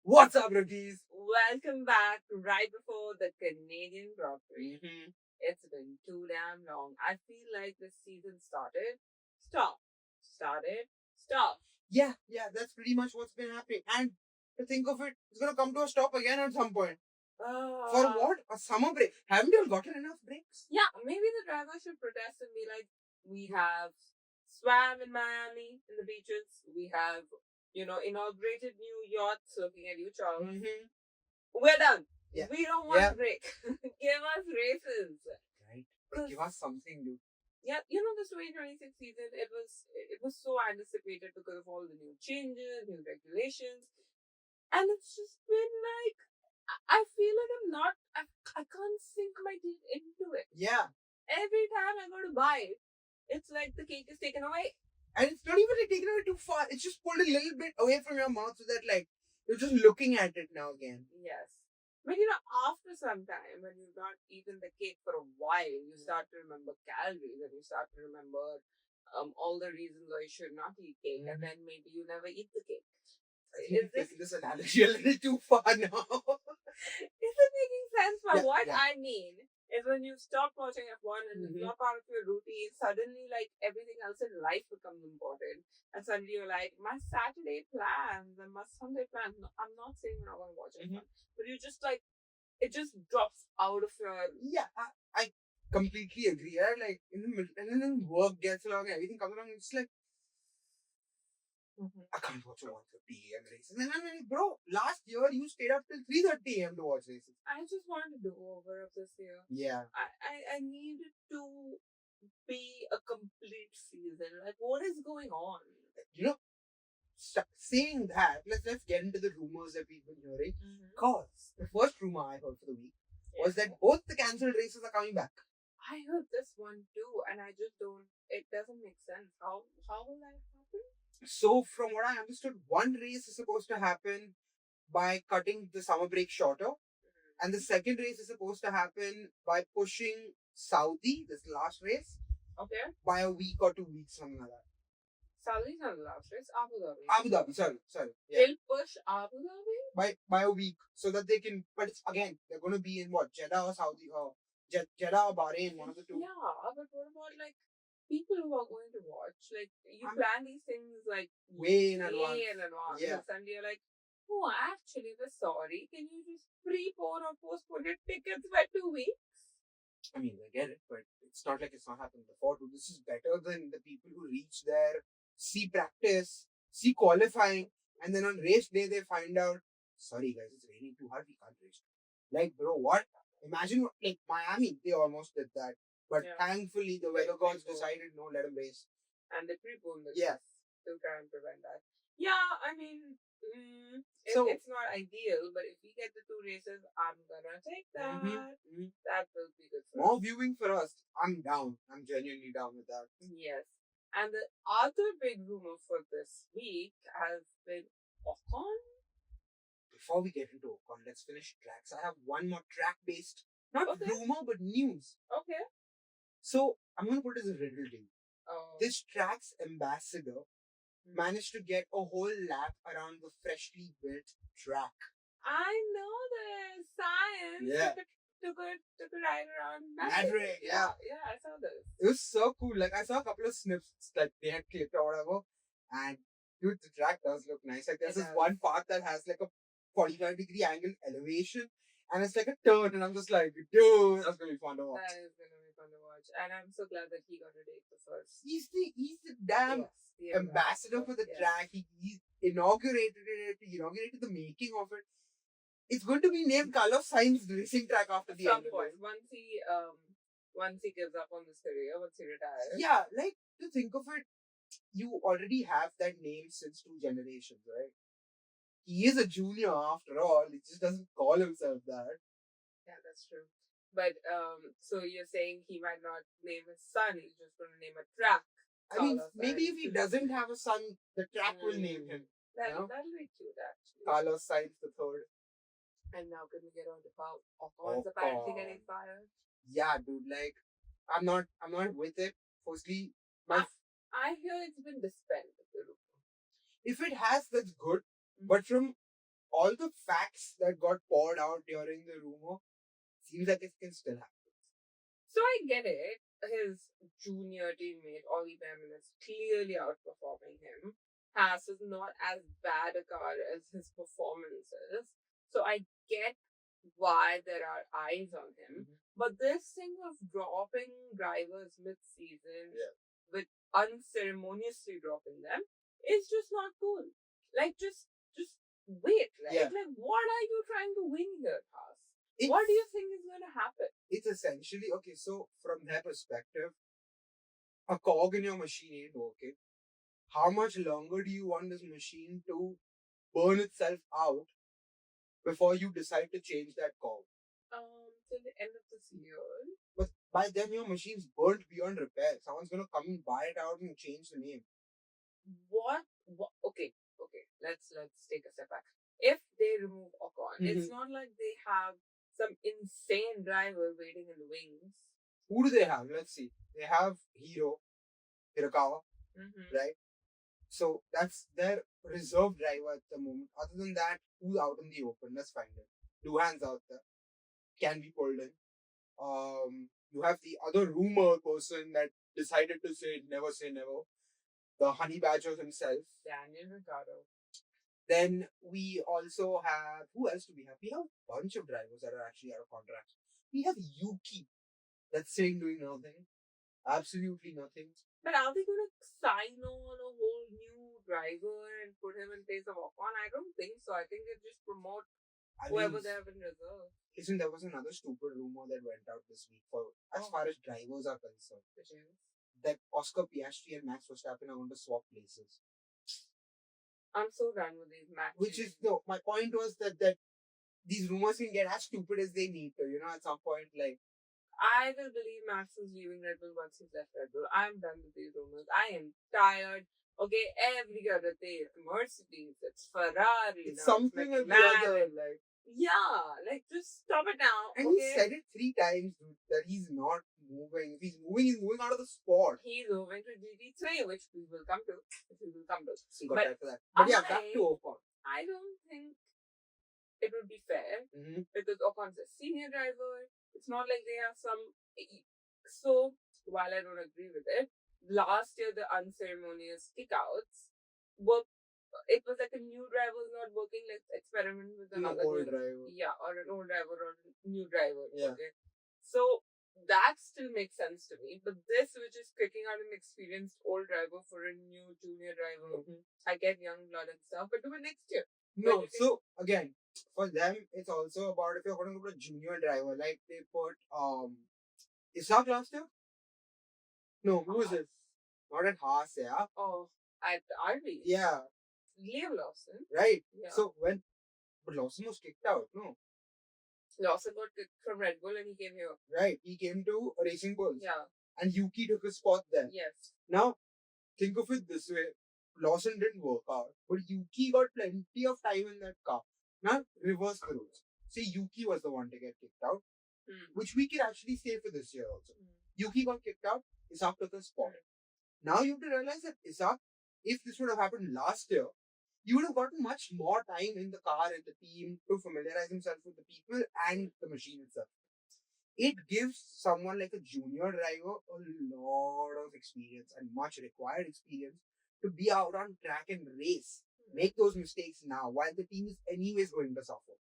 What's up, rookies? Welcome back right before the Canadian Grand Prix. Mm-hmm. It's been too damn long. I feel like this season started, stop, started, stop. Yeah, that's pretty much what's been happening. And to think of it, it's gonna come to a stop again at some point. For what? A summer break? Haven't you all gotten enough breaks? Yeah, maybe the drivers should protest and be like, we have swam in Miami in the beaches. We have, inaugurated new yachts looking at you, Charles. Mm-hmm. We're done. Yeah. We don't want a break. Give us races. Right. Give us something, dude. Yeah, this 2026 season, it was so anticipated because of all the new changes, new regulations, and it's just been like I feel like I can't sink my teeth into it. Yeah. Every time I go to buy it, it's like the cake is taken away. And it's not even like taken away too far. It's just pulled a little bit away from your mouth so that like you're just looking at it now again. Yes. But after some time, when you've not eaten the cake for a while, you start to remember calories and you start to remember all the reasons why you should not eat cake, and then maybe you never eat the cake. Is this analogy a little too far now? Is it making sense? But what I mean is when you stop watching F1 and it's not part of your routine, suddenly like everything else in life becomes important. And suddenly you're like, my Saturday plans and my Sunday plans. No, I'm not saying you're not going to watch F1, but you just like, it just drops out of your... Yeah, I completely agree. Like in the middle, and then work gets along, everything comes along, it's like, I can't watch a 1:30 a.m. races. And I'm like, bro, last year you stayed up till 3:30 a.m. to watch races. I just wanted to do over of this year. Yeah. I needed to be a complete season. Like, what is going on? Saying that, let's get into the rumors that we've been hearing. Because the first rumor I heard for the week was that both the cancelled races are coming back. I heard this one too, and I just don't. It doesn't make sense. How will that happen? So, from what I understood, one race is supposed to happen by cutting the summer break shorter, and the second race is supposed to happen by pushing Saudi, this last race, by a week or 2 weeks, something like that. Saudi's not the last race. Abu Dhabi. Abu Dhabi, sorry. Yeah. They'll push Abu Dhabi by a week so that they can. But it's again, they're going to be in what, Jeddah or Saudi or Jeddah or Bahrain, one of the two. Yeah, but what about like people who are going to watch? Like you plan these things like way in advance. Yeah. And suddenly you're like, oh, actually, we're sorry. Can you just prepone or postpone your tickets by 2 weeks? I mean, I get it, but it's not like it's not happened before. Dude, this is better than the people who reach there, see practice, see qualifying, and then on race day they find out, sorry guys, it's raining too hard, we can't race. Like, bro, what? Imagine, like, Miami, they almost did that. But thankfully, the weather gods decided, no, let them race. And they preponed it to try and prevent that. Yeah, I mean, it's not ideal, but if we get the 2 races, I'm gonna take that. That will be good for more viewing for us. I'm down. I'm genuinely down with that. Yes. And the other big rumor for this week has been Ocon. Before we get into Ocon, let's finish tracks. I have one more track-based, not rumor, but news. Okay. So, I'm going to put it as a riddle to you. This track's ambassador managed to get a whole lap around the freshly built track. I know this. Science. Yeah. Took a ride around Maverick. Yeah, I saw this. It was so cool. Like, I saw a couple of snips that they had clipped or whatever. And, dude, the track does look nice. Like, there's this one part that has like a 45-degree angle elevation. And it's like a turn. And I'm just like, dude, that's going to be fun to watch. That is going to be fun to watch. And I'm so glad that he got to take the first. He's the damn ambassador for the track. He inaugurated it. He inaugurated the making of it. It's going to be named Carlos Sainz Racing Track after the end. At some point, once he gives up on this career, once he retires. Yeah, like, to think of it, you already have that name since 2 generations, right? He is a junior after all. He just doesn't call himself that. Yeah, that's true. But so you're saying he might not name his son, he's just going to name a track. I mean, maybe if he doesn't have a son, the track will name him. That'll be cute, actually. Carlos Sainz III. And now can we get on to how Ocon's apparently getting fired? Yeah, dude, like, I'm not with it. Firstly, I hear it's been dispelled. If it has, that's good. But from all the facts that got poured out during the rumor seems like it can still happen. So I get it. His junior teammate, Ollie Behrman, is clearly outperforming him. Haas is not as bad a car as his performance is. So I get why there are eyes on him. Mm-hmm. But this thing of dropping drivers mid-season Yeah. with unceremoniously dropping them is just not cool. Like, just wait, right? Yeah. Like, what are you trying to win here, Haas? It's- What do you think is going to happen? It's essentially, okay, so from their perspective, a cog in your machine ain't working. How much longer do you want this machine to burn itself out before you decide to change that cog? Till the end of this year. But by then your machine's burnt beyond repair. Someone's gonna come and buy it out and change the name. What? Okay. Let's take a step back. If they remove Ocon, it's not like they have some insane driver waiting in the wings. Who do they have? Let's see. They have Hirakawa, right? So that's their reserve driver at the moment. Other than that, who's out in the open? Let's find it. Duhan's out there. Can be pulled in. You have the other rumor person that decided to say never say never. The honey badger himself. Daniel Ricciardo. Then we also have, who else do we have? We have a bunch of drivers that are actually out of contract. We have Yuki that's sitting doing nothing. Absolutely nothing. But are they going to sign on a whole new driver and put him in place of Ocon? I don't think so. I think they just promote whoever they have in reserve. Listen, there was another stupid rumor that went out this week for as far as drivers are concerned. Which is? That Oscar Piastri and Max Verstappen are going to swap places. I'm so done with these matches. Which is, no, my point was that these rumors can get as stupid as they need to, at some point, like. I will believe Max is leaving Red Bull once he's left Red Bull. I'm done with these rumors. I am tired. Okay, every other day it's Mercedes, it's Ferrari. It's something or the other, like. Yeah, like just stop it now. And he said it 3 times, dude, that he's not moving. If he's moving out of the sport. He's moving to GT3, which we will come to. But yeah, back to Ocon. I don't think it would be fair because Ocon's a senior driver. It's not like they have some. So while I don't agree with it, last year the unceremonious kickouts were. It was like a new driver was not working. Let's experiment with another old driver. Yeah, or an old driver or a new driver. Yeah. Okay. So that still makes sense to me. But this, which is picking out an experienced old driver for a new junior driver, I get young blood and stuff, but do it next year. No, so again, for them, it's also about if you're going to go to a junior driver, like they put Isaac last year? No, who is it? Not at Haas, yeah. Oh, at RB. Yeah. Liam Lawson. Right. Yeah. So but Lawson was kicked out, no? Lawson got kicked from Red Bull and he came here. Right. He came to Racing Bulls. Yeah. And Yuki took his spot there. Yes. Now, think of it this way. Lawson didn't work out, but Yuki got plenty of time in that car. Now, reverse the rules. Say Yuki was the one to get kicked out, which we could actually say for this year also. Yuki got kicked out, Isaac took his spot. Now you have to realize that Isaac, if this would have happened last year, you would have gotten much more time in the car and the team to familiarize himself with the people and the machine itself. It gives someone like a junior driver a lot of experience and much required experience to be out on track and race. Make those mistakes now while the team is anyways going to suffer.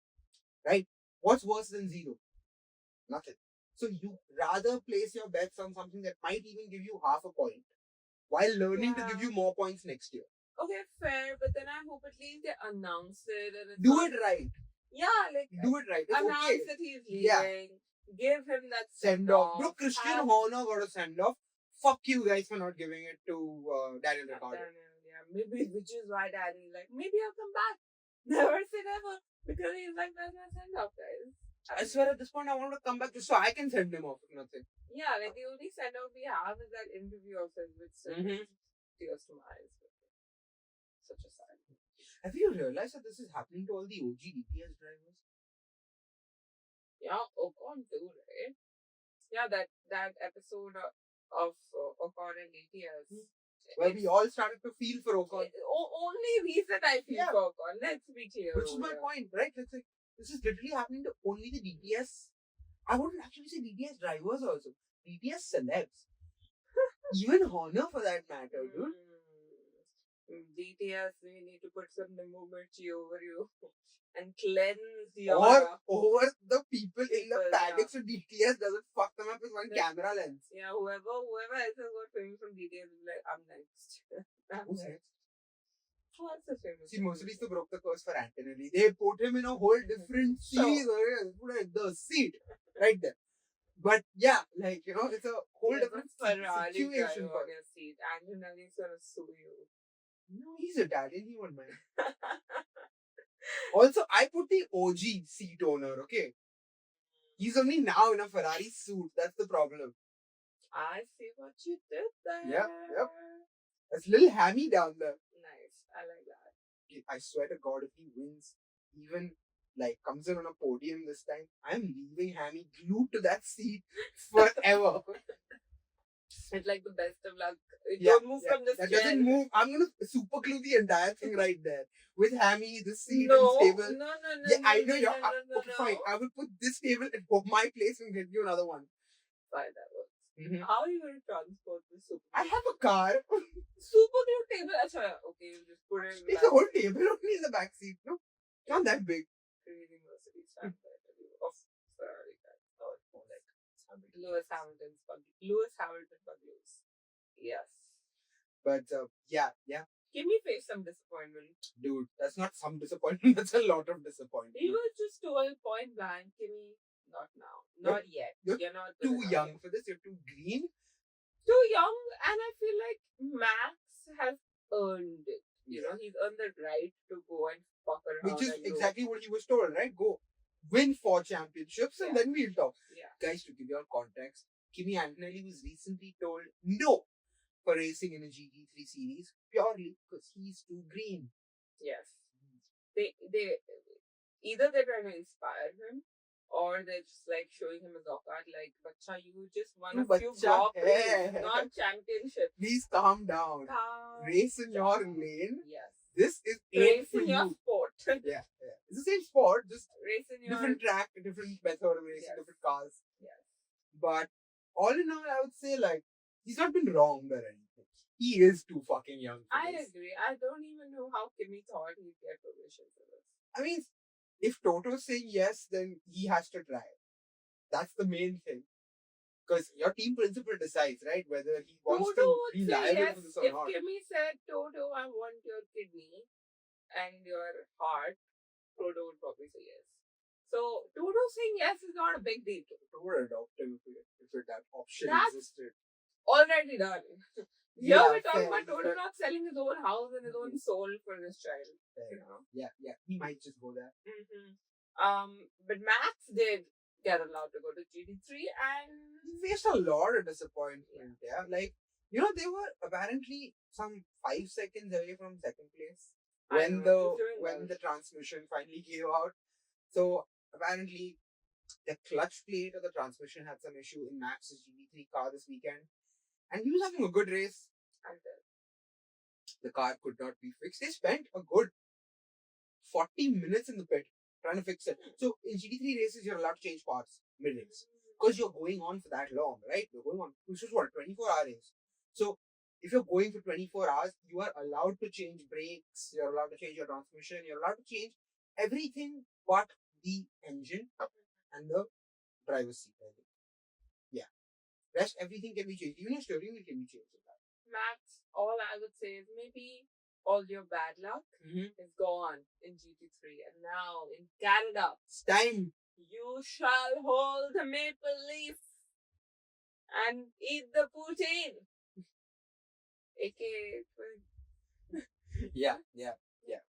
Right? What's worse than zero? Nothing. So you rather place your bets on something that might even give you half a point while learning to give you more points next year. Okay, fair, but then I hope at least they announce it and do it right. Yeah, like do it right. It's announce that he's leaving. Yeah. Give him that send off. Bro, Christian Horner got a send off. Fuck you guys for not giving it to Daniel Ricciardo. Yeah, maybe which is why Daniel like maybe I'll come back. Never say never because he's like that's my send off, guys. I swear at this point I want to come back just so I can send him off if nothing. Yeah, like the only send off we have is that interview of him with tears to my eyes. Such a sign. Have you realized that this is happening to all the OG DPS drivers? Yeah, Ocon too, right? Yeah, that episode of Ocon and DTS Well, we all started to feel for Ocon. Only reason I feel for Ocon, let's be clear. Which is my point, right? It's like, this is literally happening to only the DTS. I wouldn't actually say DTS drivers also. DTS celebs. Even Honor for that matter, dude. DTS, we need to put some Nimbumerchi over you and cleanse your Or over the people in the paddocks, so DTS doesn't fuck them up with one camera lens. Yeah, whoever else has got films from DTS is like, I'm next. Who's next? Oh, that's the same. See, Mercedes broke the curse for Antonelli. They put him in a whole different series. Put him in the seat right there. But yeah, like, you know, it's a whole different situation for your seat. Antonelli's gonna sue you. No, he's Italian. He won't mind. Also, I put the OG seat owner, okay? He's only now in a Ferrari suit. That's the problem. I see what you did there. Yep. That's a little hammy down there. Nice. I like that. I swear to God, if he wins, even like comes in on a podium this time, I'm leaving Hammy glued to that seat forever. It's like the best of luck. Don't move from the That chair. doesn't move. I'm gonna super glue the entire thing right there with Hammy, the seat no, and table. No. Yeah, I know you're okay. Fine, I will put this table at my place and get you another one. Fine, that works. Mm-hmm. How are you going to transport this super glue? I have a car. Super glue table? Okay, you just put it in the whole table only in the back seat. No, not that big. Crazy Mercedes of Ferrari. Oh, it's more like Lewis Hamilton Bugloos. Yes. But yeah. Give me face some disappointment. Dude, that's not some disappointment. That's a lot of disappointment. He was just told point blank, Kimmy, not now. Not yet. You're not too young for this. You're too green. Too young, and I feel like Max has earned it. You know, he's earned the right to go and fuck around. Which is exactly what he was told, right? Go win 4 championships and then we'll talk. Yeah. Guys, to give you all context, Kimi Antonelli was recently told no for racing in a GT3 series purely because he's too green. Yes. They either they're trying to inspire him or they're just like showing him a Zokat like, Bacha, you just won a few Grand Prix, not championships. Please calm down. Race in your lane. Yes. This is race in your sport. Yeah. It's the same sport, just race in your different track, different method of racing, different cars. Yes. But all in all, I would say like he's not been wrong or anything. He is too fucking young for this. Agree. I don't even know how Kimi thought he'd get permission for this. I mean, if Toto's saying yes, then he has to try. That's the main thing. Because your team principal decides, right, whether he wants Toto to be liable for this or not. If Kimi said, Toto, I want your kidney and your heart, Toto would probably say yes. So, Toto saying yes is not a big deal. Toto would adopt him if that option existed. Already done. Here we're talking about Toto not selling his own house and his own soul for this child. You know? Yeah. He might just go there. But Max did get allowed to go to GT3 and he faced a lot of disappointment. Yeah. Like, you know, they were apparently some 5 seconds away from second place when the transmission finally gave out. So apparently the clutch plate of the transmission had some issue in Max's GT3 car this weekend. And he was having a good race. And the car could not be fixed. They spent a good 40 minutes in the pit trying to fix it. So in GT3 races, you're allowed to change parts mid-race. Because you're going on for that long, right? You're going on, which is what, 24-hour race. So if you're going for 24 hours, you are allowed to change brakes, you're allowed to change your transmission, you're allowed to change everything but the engine and the driver's seat. Yeah. Rest, everything can be changed. Even your steering wheel can be changed. Max, all I would say is maybe all your bad luck is gone in GT3. And now in Canada, it's time. You shall hold the maple leaf and eat the poutine. AKA. Yeah.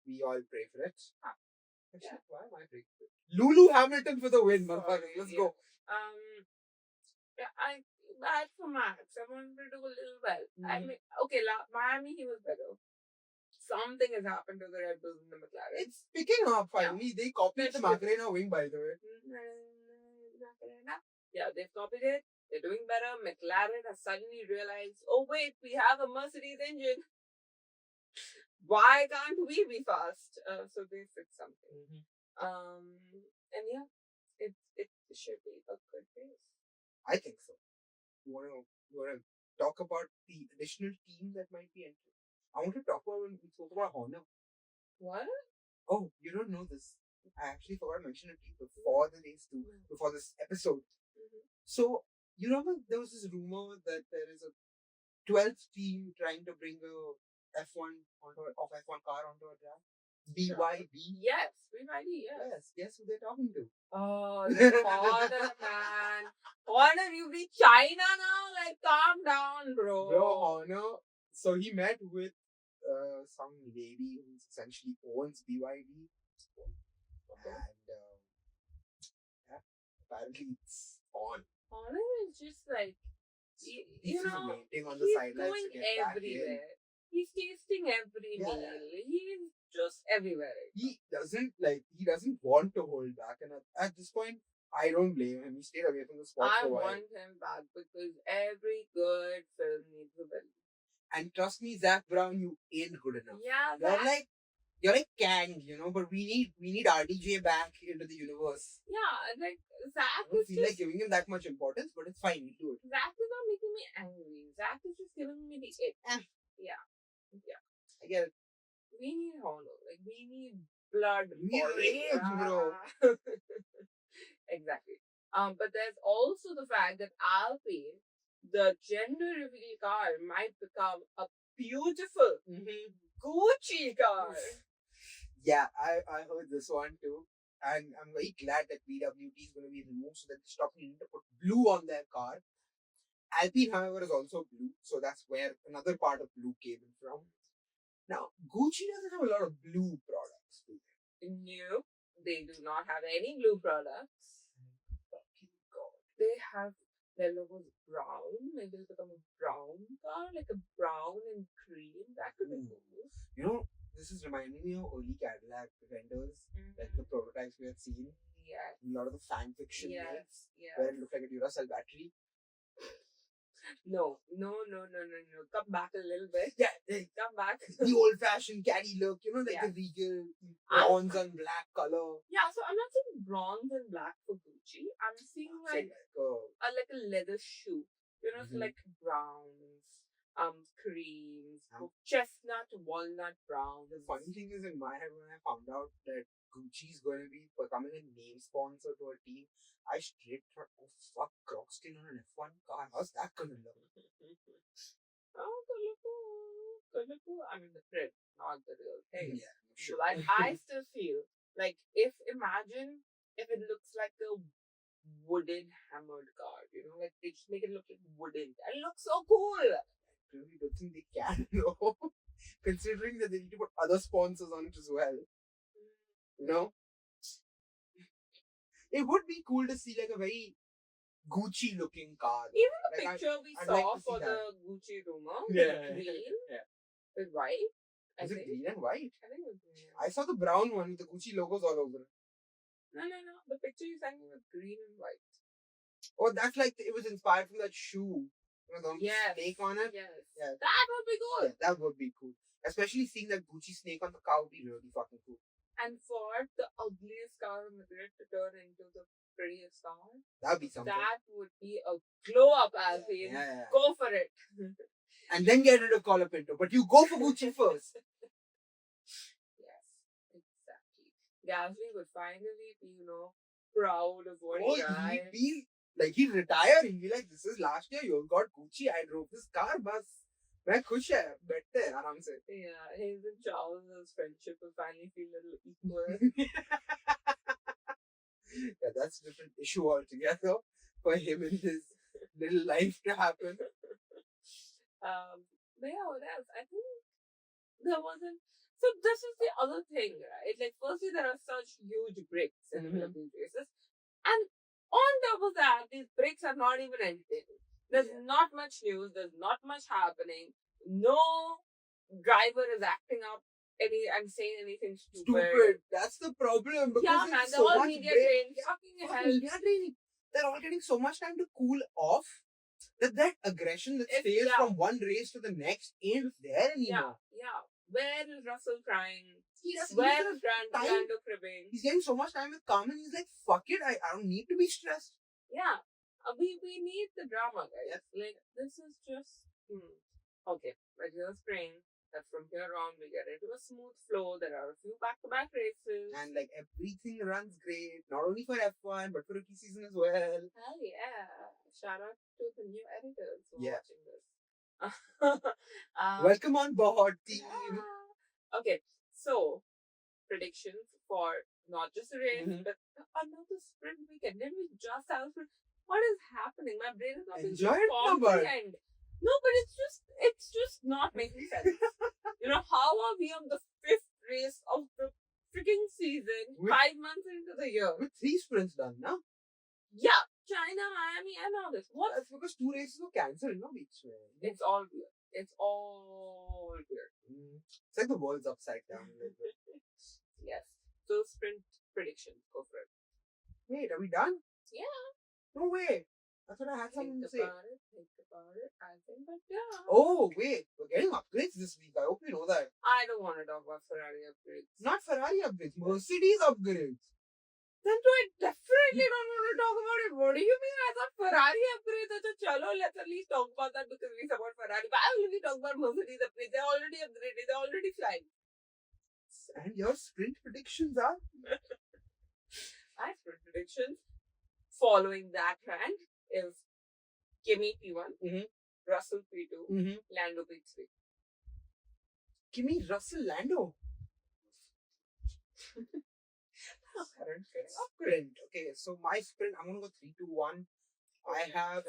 We all pray for it. Actually, why am I praying for it? Lulu Hamilton for the win, motherfucker. Let's go. I bad for Max. I wanted to do a little well. I mean, okay, Miami, he was better. Something has happened to the Red Bulls and the McLaren. It's picking up finally. They copied the McLaren wing, by the way. Yeah, they've copied it. They're doing better. McLaren has suddenly realized, oh wait, we have a Mercedes engine. Why can't we be fast? So they fixed something. And yeah, it should be a good race. I think so. You wanna talk about the additional team that might be entering? I want to talk about when we spoke about Honor. What? Oh, you don't know this. I actually forgot to mention it to you before the race too, before this episode. So, you remember there was this rumor that there is a 12th team trying to bring a F1 F1 car onto a track? BYD? Yes, BYD, yes. Guess who they're talking to? Oh, the Honor, man. Honor, you be China now? Like, calm down, bro. Honor. So he met with some lady who essentially owns BYD. Okay. And apparently it's on. Honor is just like, He's waiting on the he's sidelines going to get everywhere. back in. He's tasting every meal. He's just everywhere. He doesn't want to hold back, and at this point, I don't blame him. He stayed away from the sport for a while. I want him back because every good film needs a villain. And trust me, Zach Brown, you ain't good enough. Yeah, you're like Kang, but we need RDJ back into the universe. Yeah, like Zach. I don't feel like giving him that much importance, but it's fine. We'll do it. Zach is not making me angry. Zach is just giving me the it. Yeah. I get it. We need honor. Like, we need blood. We need rage, bro. Exactly. But there's also the fact that Alpine, the gender reveal car, might become a beautiful Gucci car. Yeah, I heard this one too. And I'm very glad that BWT is going to be removed so that they stop needing to put blue on their car. Alpine, however, is also blue, so that's where another part of blue came in from. Now, Gucci doesn't have a lot of blue products, do they? No, they do not have any blue products. They have their logo brown. Maybe it'll become a brown car, like a brown and cream. That could be cool. This is reminding me of early Cadillac vendors, like the prototypes we had seen. Yes. A lot of the fan fiction Yes. where it looked like a Duracell battery. No. Come back a little bit. Yeah, come back. The old-fashioned caddy look, the regal bronze and black color. Yeah, so I'm not seeing bronze and black for Gucci. I'm seeing like a leather shoe. So like browns, creams, chestnut, walnut brown. The funny thing is, in my head, when I found out that Gucci is going to be becoming a name sponsor to a team, I straight thought, oh fuck, Crocston on an F1 car. How's that gonna look? Colorful. I mean, the print, not the real thing. Yeah, sure. Like, I still feel like imagine if it looks like a wooden hammered car, like they just make it look like wooden. That looks so cool. I really don't think they can, though. Considering that they need to put other sponsors on it as well. It would be cool to see like a very Gucci looking car. Even the picture we saw for the Gucci rumor, green with white. Was it green and white? I think it was green. I saw the brown one with the Gucci logos all over it. No. The picture you sent me was green and white. Oh, that's like it was inspired from that shoe. The snake on it. Yes. Yeah. That would be cool. Yeah, that would be cool. Especially seeing that Gucci snake on the car would be really fucking cool. And for the ugliest car in the grid to turn into the prettiest car, that would be something. That would be a glow up, Alpine. Yeah. Go for it. And then get rid of Colapinto. But you go for Gucci first. Yes, exactly. Gasly would finally be, proud of what he got. He'd retire. He'd be like, this is last year. You got Gucci. I drove this car, bus. मैं खुश है बैठते हैं आराम से. Yeah, his and Charles' friendship will finally feel a little equal. Yeah, that's a different issue altogether for him and his little life to happen. But yeah, what else? I think there wasn't. So this is the other thing, right? Like, firstly, there are such huge breaks in the middle of these races, and on top of that, these breaks are not even ending. There's not much news. There's not much happening. No driver is acting up and saying anything stupid. That's the problem. Because man, the whole media train. Fucking hell. Media training. they're all getting so much time to cool off that aggression that stays from one race to the next ain't there anymore. Yeah. Where is Russell crying? Where is Lando cribbing? He's getting so much time with Carmen. He's like, fuck it, I don't need to be stressed. Yeah. We need the drama, guys. Yes. Like, this is just... Okay, regular spring. That from here on, we get into a smooth flow. There are a few back-to-back races. And, like, everything runs great. Not only for F1, but for rookie season as well. Hell yeah. Shout out to the new editors who are watching this. Welcome on board, team. Yeah. Okay, so predictions for not just a race, but another sprint weekend. Didn't we just have sprint? What is happening? My brain is not Enjoy it, comprehend. No, but it's just not making sense. How are we on the 5th race of the freaking season, 5 months into the year? With 3 sprints done, no? Yeah, China, Miami, and all this. What? That's because 2 races were cancelled, no? It's all weird. It's all weird. It's like the world's upside down. Yes. So, sprint predictions. Go for it. Wait, are we done? Yeah. No way. I thought I had something to say. Think about it. I think, but yeah. Oh, wait. We're getting upgrades this week. I hope you know that. I don't want to talk about Ferrari upgrades. Not Ferrari upgrades. Mercedes upgrades. Then I definitely don't want to talk about it. What do you mean? I thought Ferrari upgrades. Chalo, let's at least talk about that because we support Ferrari. Why will we talk about Mercedes upgrades? They're already upgraded. They're already flying. And your sprint predictions are? My sprint predictions following that trend is Kimi P1, Russell P2, Lando P3. Kimi, Russell, Lando. Sprint. Okay, so my sprint, I'm gonna go 3-2-1. I have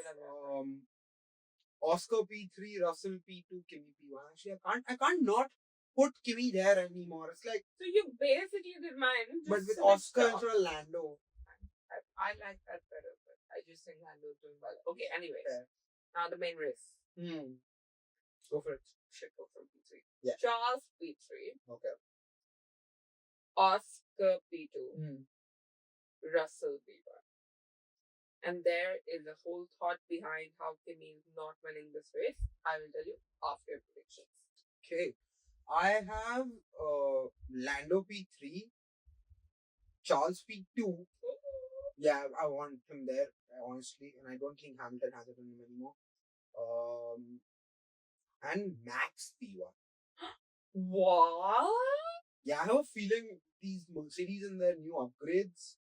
Oscar P3, Russell P2, Kimi P1. Actually, I can't not put Kimi there anymore. It's like so you basically did mine, but with Oscar instead of Lando. I like that better, but I just think Lando's doing well. Okay, anyway, now the main race. Go for it. Should go from P3. Yeah. Charles P3. Okay. Oscar P2. Russell P1. And there is a whole thought behind how Kimi is not winning this race. I will tell you after predictions. Okay. I have Lando P3, Charles P2. Yeah, I want him there, honestly, and I don't think Hamilton has it in him anymore. And Max P1. What? Yeah, I have a feeling these Mercedes and their new upgrades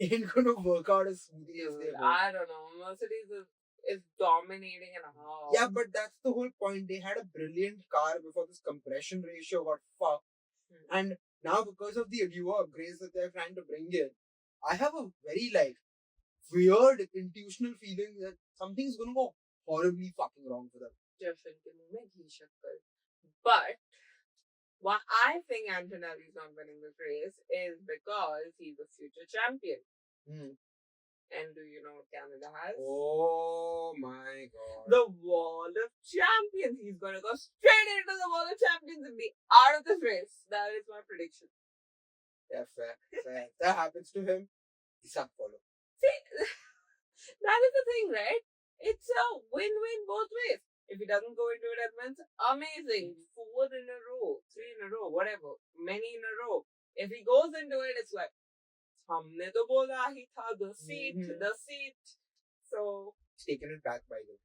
ain't gonna work out as smoothly as they were. I don't know. Mercedes is dominating and how. Yeah, but that's the whole point. They had a brilliant car before this compression ratio got fucked. And now because of the newer upgrades that they're trying to bring in, I have a very weird intuitional feeling that something's gonna go horribly fucking wrong for them. But why I think Antonelli's not winning this race is because he's a future champion. And do you know what Canada has? Oh my god. The Wall of Champions. He's gonna go straight into the Wall of Champions and be out of this race. That is my prediction. Yeah, fair. If that happens to him, he's up follow. See, that is the thing, right? It's a win-win both ways. If he doesn't go into it at once, amazing. 4 in a row, 3 in a row, whatever. Many in a row. If he goes into it, it's like, humne to bola hi tha, the seat. So, he's taken it back by the way.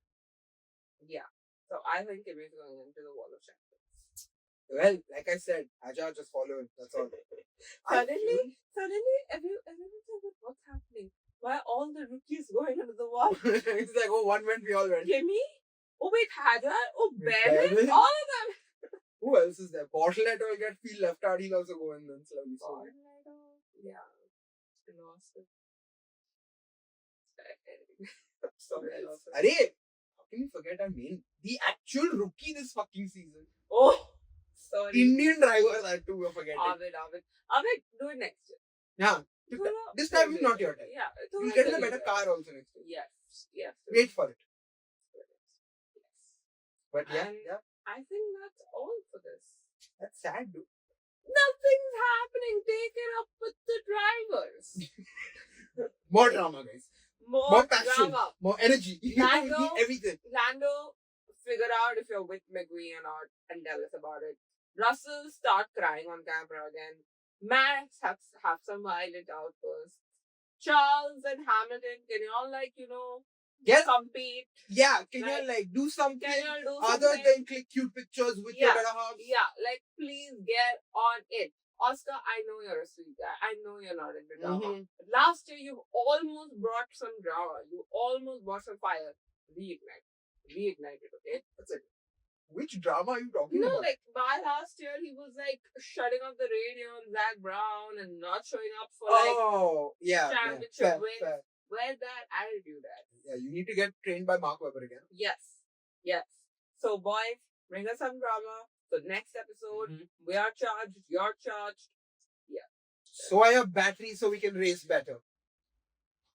Yeah. So I think Kimi is going into the Wall of Champions. Well, like I said, Aja just follow him. That's all. Suddenly, everyone says, what's happening? Why are all the rookies going into the wall? It's like, oh, one went, we all went. Kimi? Oh, wait, Hajar? Oh, Bevan? All of them. Who else is there? Portlet will get feel left out. He'll also go in then slowly. Yeah. Lost it. Sorry, I lost it. Arey! How can you forget the actual rookie this fucking season? Oh! Sorry. Indian driver that too, we're forgetting. Avid, do it next year. Yeah. This time is not your time. Yeah. You'll get in a better car also next year. Yes. Wait for it. Yes. But yeah. I think that's all for this. That's sad, dude. Nothing's happening. Take it up with the drivers. More drama, guys. more passion, drama. more energy. You Lando- need everything. Lando, figure out if you're with McQueen or not and tell us about it. Russell, start crying on camera again. Max, have some violent outbursts. Charles and Hamilton, can you all compete? Yeah, can Like, you like do something Can you do other something? than click cute pictures with your better half? Yeah, like please get on it. Oscar, I know you're a sweet guy. I know you're not into drama. But last year, you almost brought some drama. You almost brought some fire. Reignite it, okay? That's it. Which drama are you talking No, about? like by last year, he was like shutting off the radio on Zach Brown and not showing up for championship wins. fair. Where's that attitude at? Yeah, you need to get trained by Mark Webber again. Yes. So, boys, bring us some drama. So, next episode, we are charged, you're charged. Yeah. So I have battery so we can race better.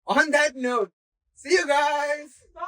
On that note, see you guys. Bye.